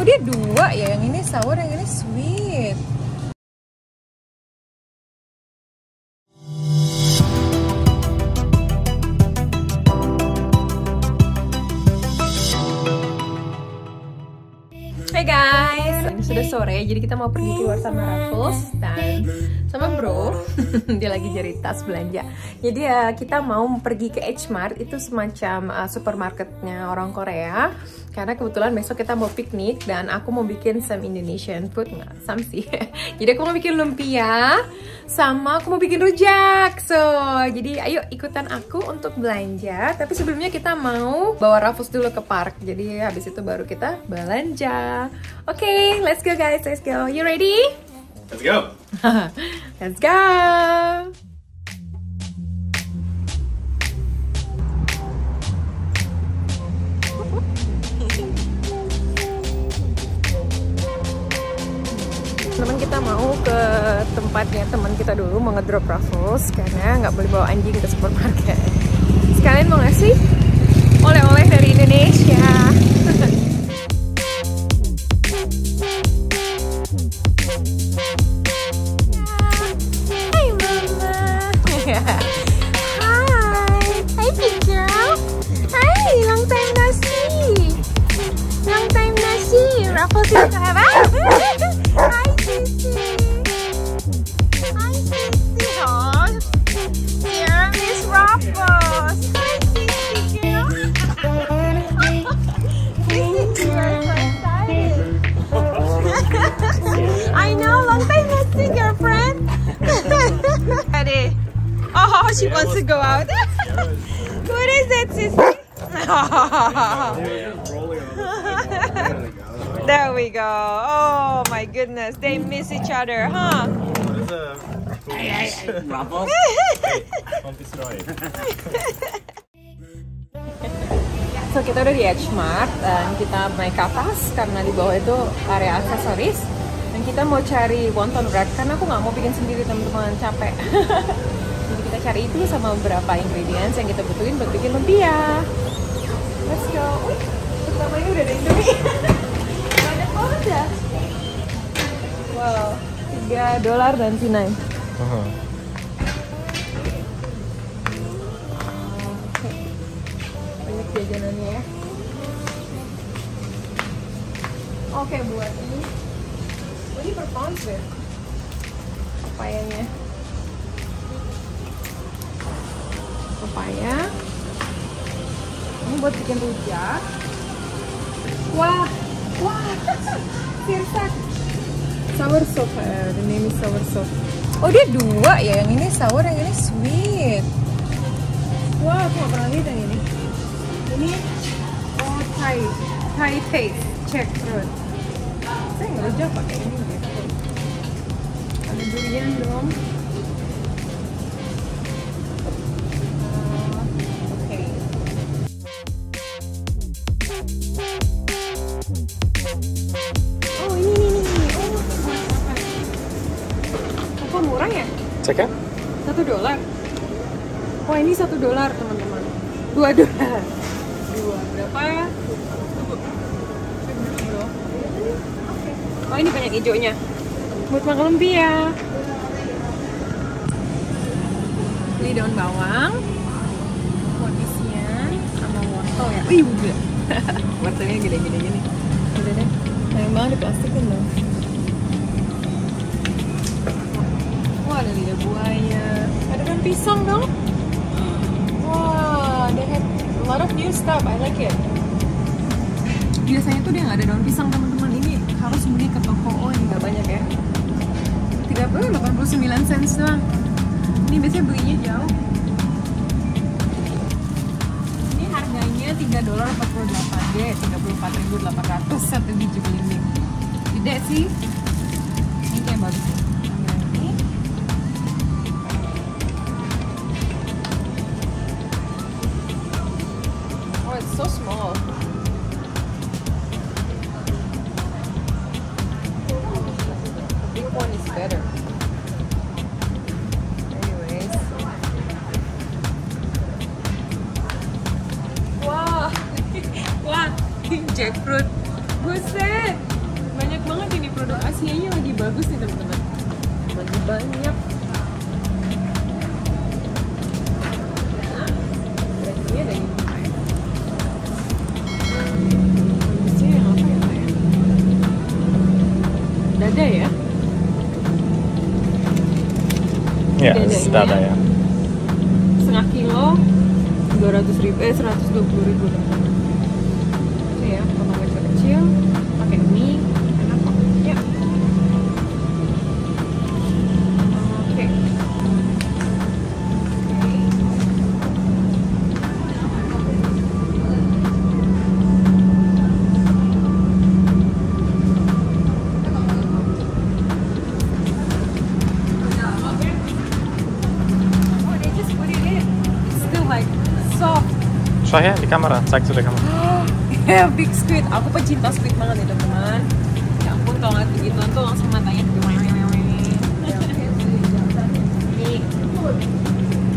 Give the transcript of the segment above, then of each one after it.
Oh dia dua ya, yang ini sour, yang ini sweet. Hey guys, ini sudah sore, jadi kita mau pergi keluar sama Raffles dan sama bro. Dia lagi cari tas belanja. Jadi ya kita mau pergi ke H-Mart, itu semacam supermarketnya orang Korea. Karena kebetulan besok kita mau piknik dan aku mau bikin some Indonesian food, nggak some sih. Jadi aku mau bikin lumpia sama aku mau bikin rujak. So, jadi ayo ikutan aku untuk belanja. Tapi sebelumnya kita mau bawa Raffles dulu ke park. Jadi habis itu baru kita belanja. Oke, let's go guys, let's go. You ready? Let's go. Let's go. Teman kita mau ke tempatnya teman kita dulu, mau ngedrop Raffles karena nggak boleh bawa anjing ke supermarket. Sekalian mau ngasih oleh-oleh dari Indonesia. Hai mama. Hai big girl. Hai, long time no see. Long time no see. Raffles is apa? Hi Sissy. Hi Sissy. Oh, here is Raffles. Hi Sissy girl. Sissy, you are so excited. I know, long time no see, girlfriend. Ready? Oh, she wants to go out. What is it, Sissy? There we go. Oh my goodness, they miss each other, huh? Raffles. Don't be sorry. So kita udah di H-Mart dan kita naik ke atas karena di bawah itu area aksesoris. Dan kita mau cari wonton wrap karena aku nggak mau bikin sendiri, teman-teman, capek. Jadi kita cari itu sama beberapa ingredients yang kita butuhin buat bikin lumpia. Let's go. Wih, pertamanya udah ada Indomie. Banyak banget ya. Wow, $3.99. Banyak jajanannya ya. Oke, buat ini. Ini per pound deh. Papayanya. Papaya. Ini buat bikin rujak. Wah, wah, sirsak. Sour soup, the name is sour soup. Oh dia dua ya, yang ini sour, yang ini sweet. Wah, aku gak pernah lihat yang ini. Ini oh Thai taste, check fruit. Saya ngerujak pakai ini gitu. Ada durian dong. Murah ya? Cek ya? $1. Oh ini $1 teman-teman. $2. Berapa? Oh ini banyak hijaunya. Buat makan lumpia. Beli daun bawang. Buat isian sama wortel ya. Wih udah. Wortelnya gede-gede gini. Udah deh. Sayang banget diplastikin dong. Ada lidah buaya, ada daun pisang dong. Wah, they have a lot of new stuff. I like it. Biasanya tuh dia nggak ada daun pisang, teman-teman. Ini harus beli ke toko. Oh ini nggak banyak ya. 89 cents doang. Ini biasanya belinya jauh. Ini harganya $3.48 deh, 34.800 satu biji belimbing. Gede sih. Ini kayak bagus. So small. The big one is better. Anyways. Wah. Wah, jackfruit. Buset. Banyak banget ini produk Asianya lagi bagus nih teman-teman. Lagi banyak. Ini ada yang apa ya? Ini yang apa ya? Dada ya? Yeah, it's dada ya. Setengah kilo 200.000, 120.000 teman-teman. Oke ya, potong kecil-kecil, pakai mie, enak kok. Ya. Oke. Oh, they just put it in. Still like soft. Show ya di kamera, zeig zu der Kamera. Yeah, big squid. Aku pecinta squid banget nih teman-teman. Ya ampun, kalau ngeliat begituan tuh langsung matanya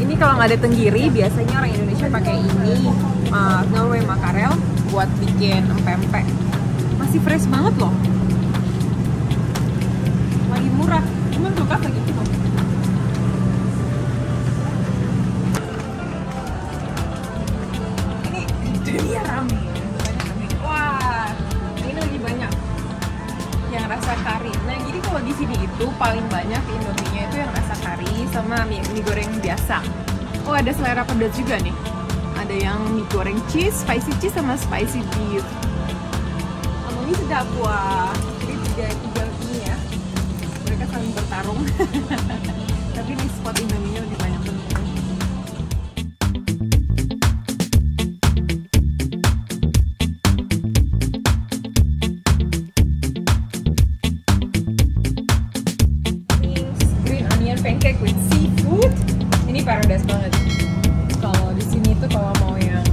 ini kalau nggak ada tenggiri, biasanya orang Indonesia pakai ini Norway makarel buat bikin empek-empek. Masih fresh banget loh. Lagi murah. Cuman kulkas lagi penuh. Ini rame. Wah, ini lagi banyak yang rasa kari. Nah, jadi kalau di sini itu paling banyak Indominya itu yang rasa kari sama mie goreng biasa. Oh, ada selera pedas juga nih. Ada yang mie goreng cheese, spicy cheese sama spicy beef. Ini sedap, wah. Jadi tiga ini ya. Mereka saling bertarung. Tapi nih spot Indominya lebih banyak teman-teman. Pancake with seafood, ini paradise banget. Kalau di sini tuh kalau mau yang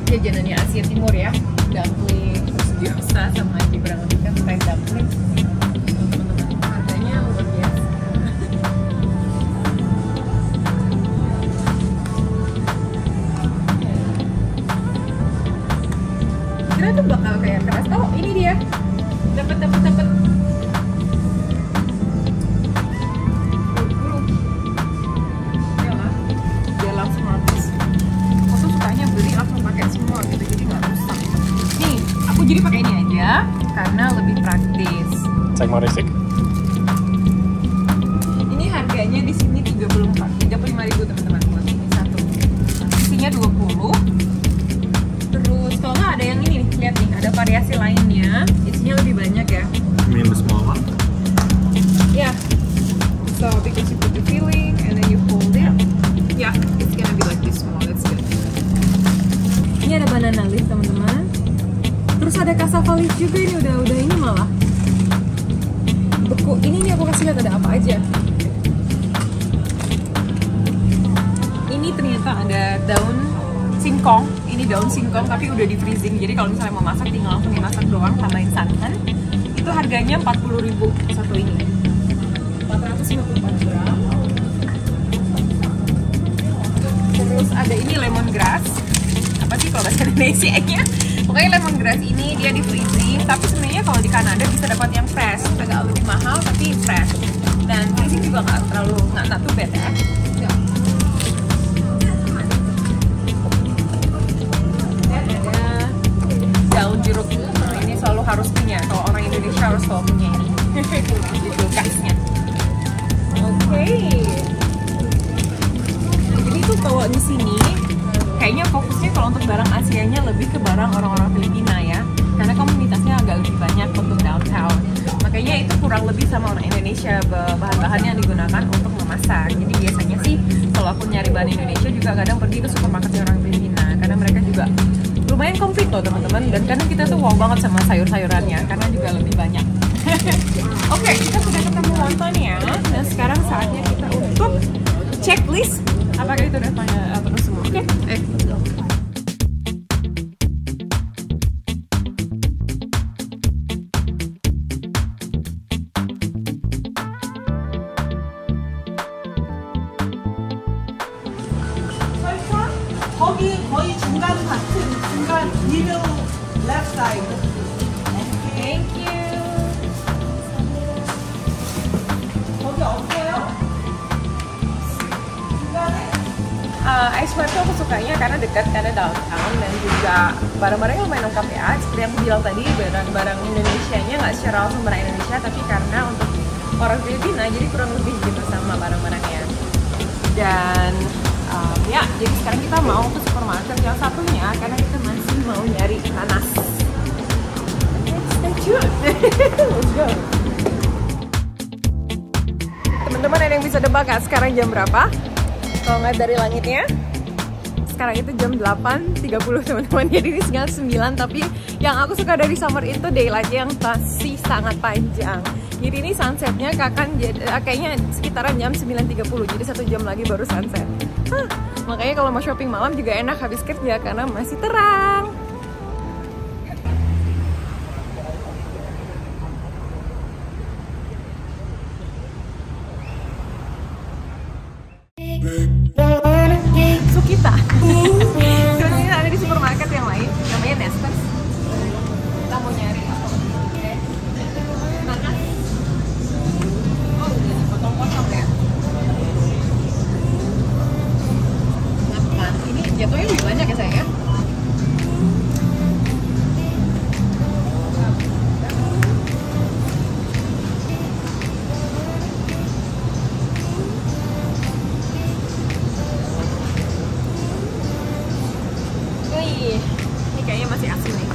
jajanannya Asia Timur ya, dumpling, terus gyoza sama di Brantika fried dumpling. Teman-teman, harganya luar biasa. Kira tuh bakal kayak keras. Oh, ini dia. Dapat. Jadi pakai ini aja karena lebih praktis. Zeig mal richtig. Ini harganya di sini 35.000 teman-teman buat ini satu. Isinya 20. Terus kalau nggak ada yang ini nih, lihat nih, ada variasi lainnya. Isinya lebih banyak ya. Mean the small one? Yeah. So because you put the filling and then you fold it. Yeah, it's gonna be like this small. That's good. Ini ada banana leaf teman-teman. Terus ada cassava leaf juga, ini udah ini malah beku. Ini nih aku kasih lihat ada apa aja. Ini ternyata ada daun singkong. Ini daun singkong tapi udah di freezing. Jadi kalau misalnya mau masak tinggal langsung dimasak doang, tambahin santan. Itu harganya 40.000 satu ini. 454 gram. Terus ada ini lemongrass. Apa sih kalau bahasa Indonesia-nya? Pokoknya lemongrass ini dia di freezing, tapi sebenarnya kalau di Kanada bisa dapat yang fresh, agak lebih mahal tapi fresh. Dan freezing juga nggak terlalu nggak too bad ya. Dan ada daun jeruk. Nah, ini selalu harus punya. Kalau orang Indonesia harus selalu punya ini di kulkasnya. Oke. Nah, jadi tuh kalau di sini kayaknya fokusnya kalau untuk barang Asianya lebih ke barang orang-orang Filipina ya, karena komunitasnya agak lebih banyak untuk downtown. Makanya itu kurang lebih sama orang Indonesia bahan-bahan yang digunakan untuk memasak. Jadi biasanya sih kalau aku nyari bahan Indonesia juga kadang pergi ke supermarketnya orang Filipina, karena mereka juga lumayan komplit loh teman-teman. Dan kadang kita tuh wow banget sama sayur-sayurannya karena juga lebih banyak. Oke, kita sudah ketemu wontonnya. Nah sekarang saatnya kita untuk checklist. Apakah itu udah terus semua? Oke. 거기 거의 중간 같은 중간 middle left side. Thank you. Ice Mart tuh aku sukanya karena dekat, karena downtown, dan juga barang-barangnya lumayan lengkap ya. Seperti yang aku bilang tadi, barang-barang Indonesianya nggak secara langsung barang Indonesia, tapi karena untuk orang Filipina, jadi kurang lebih gitu sama barang-barangnya. Dan ya, jadi sekarang kita mau ke supermarket yang satunya karena kita masih mau nyari nanas. Stay tuned. Let's go. Teman-teman, ada yang bisa nebak gak sekarang jam berapa? Kalau nggak dari langitnya, sekarang itu jam 8.30 teman-teman. Jadi ini setengah 9, tapi yang aku suka dari summer itu daylightnya yang masih sangat panjang. Jadi ini sunsetnya kayaknya sekitaran jam 9.30, jadi 1 jam lagi baru sunset. Makanya kalau mau shopping malam juga enak habis kerja karena masih terang. So kita ada di supermarket yang lain, namanya Nesters. Kita mau nyari apa? Nanas. Oh, udah potong-potong ya. Ini jatuhnya lebih banyak ya sayang. Ini kayaknya masih asin nih.